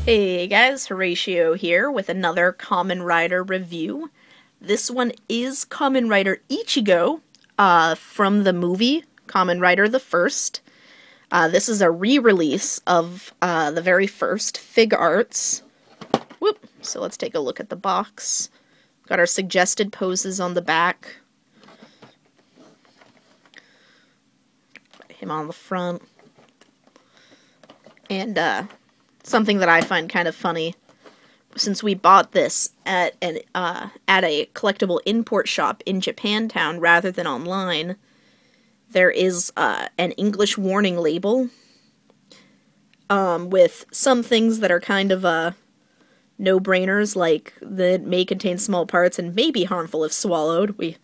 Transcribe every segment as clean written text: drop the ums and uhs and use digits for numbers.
Hey guys, Horatio here with another Kamen Rider review. This one is Kamen Rider Ichigo from the movie Kamen Rider the First. This is a re-release of the very first Figuarts. Whoop! So let's take a look at the box. Got our suggested poses on the back. Put him on the front. And something that I find kind of funny, since we bought this at a collectible import shop in Japantown rather than online, there is an English warning label with some things that are kind of no-brainers, like that may contain small parts and may be harmful if swallowed. We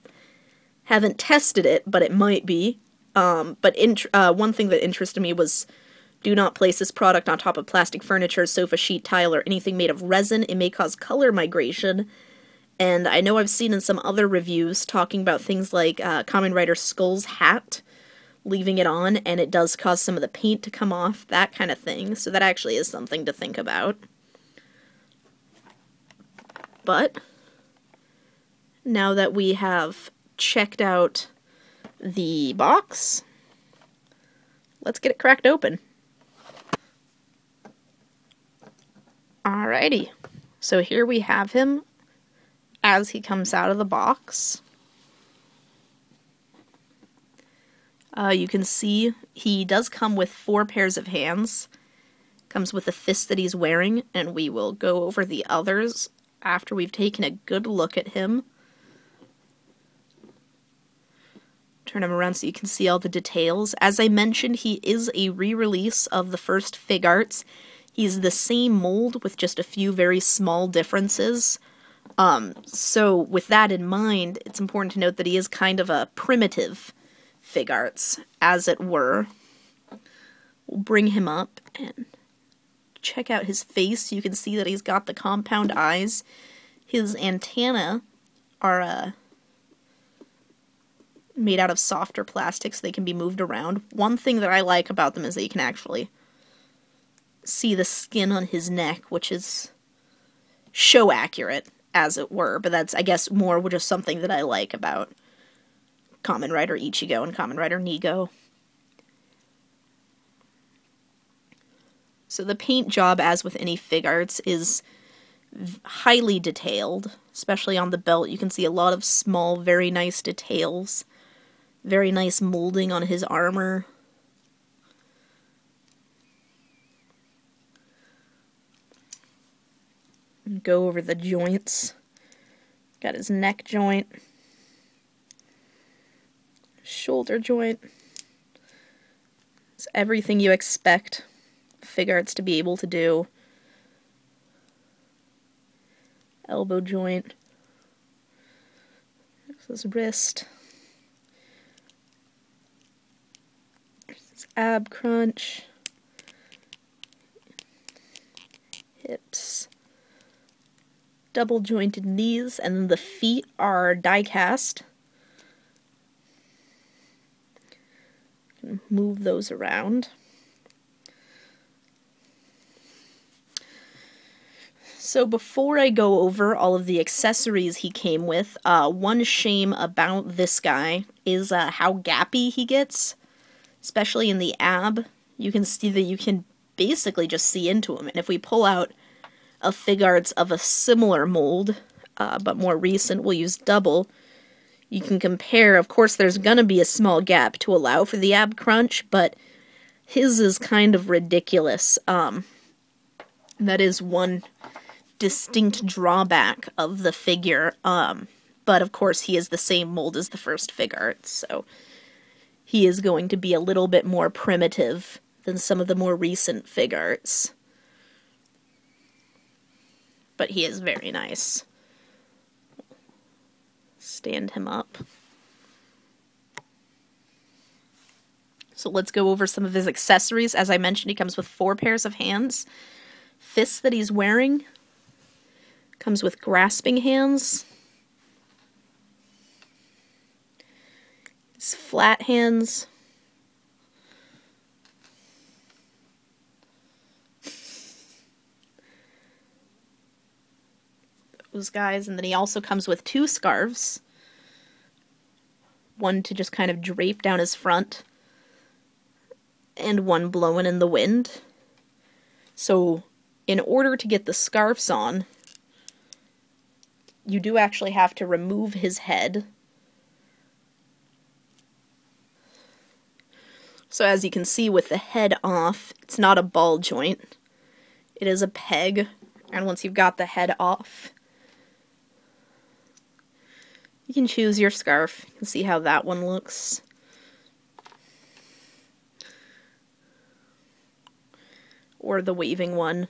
haven't tested it, but it might be. But one thing that interested me was, do not place this product on top of plastic furniture, sofa, sheet, tile, or anything made of resin. It may cause color migration. And I know I've seen in some other reviews talking about things like Kamen Rider Skull's hat, leaving it on, and it does cause some of the paint to come off, that kind of thing. So that actually is something to think about. But now that we have checked out the box, let's get it cracked open. Alrighty, so here we have him as he comes out of the box. You can see he does come with 4 pairs of hands. Comes with the fist that he's wearing, and we will go over the others after we've taken a good look at him. Turn him around so you can see all the details. As I mentioned, he is a re-release of the first Figuarts. He's the same mold with just a few very small differences. So with that in mind, it's important to note that he is kind of a primitive Figuarts, as it were. We'll bring him up and check out his face. You can see that he's got the compound eyes. His antennae are made out of softer plastic, so they can be moved around. One thing that I like about them is that you can actually see the skin on his neck, which is show accurate, as it were, but that's, I guess, more just something that I like about Kamen Rider Ichigo and Kamen Rider Nigo. So the paint job, as with any Figuarts, is highly detailed, especially on the belt. You can see a lot of small, very nice details, very nice molding on his armor. Go over the joints. Got his neck joint, shoulder joint. It's everything you expect Figuarts to be able to do. Elbow joint. There's his wrist. There's his ab crunch. Hips. Double jointed knees, and then the feet are die cast. Move those around. So before I go over all of the accessories he came with, one shame about this guy is how gappy he gets, especially in the ab. You can see that you can basically just see into him, and if we pull out a Figuarts of a similar mold, but more recent, we'll use double, you can compare. Of course, there's gonna be a small gap to allow for the ab crunch, but his is kind of ridiculous. That is one distinct drawback of the figure, but of course he is the same mold as the first Figuarts, so he is going to be a little bit more primitive than some of the more recent Figuarts. But he is very nice. Stand him up. So let's go over some of his accessories. As I mentioned, he comes with 4 pairs of hands. Fists that he's wearing comes with grasping hands. His flat hands. those guys. And then he also comes with 2 scarves. One to just kind of drape down his front, and one blowing in the wind. So, in order to get the scarves on, you do actually have to remove his head. So as you can see with the head off, it's not a ball joint. It is a peg, and once you've got the head off, you can choose your scarf. You can see how that one looks. Or the waving one.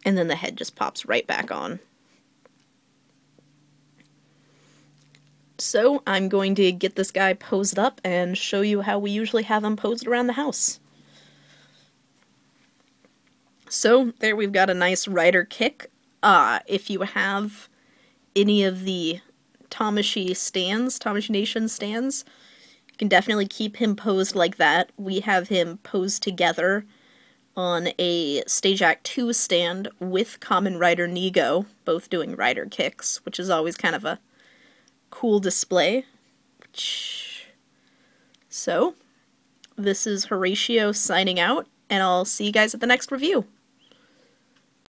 And then the head just pops right back on. So I'm going to get this guy posed up and show you how we usually have him posed around the house. So there we've got a nice rider kick. If you have any of the Tamashii Nation stands, you can definitely keep him posed like that. We have him posed together on a Stage Act 2 stand with Kamen Rider Nigo, both doing rider kicks, which is always kind of a cool display. So, this is Horatio signing out, and I'll see you guys at the next review.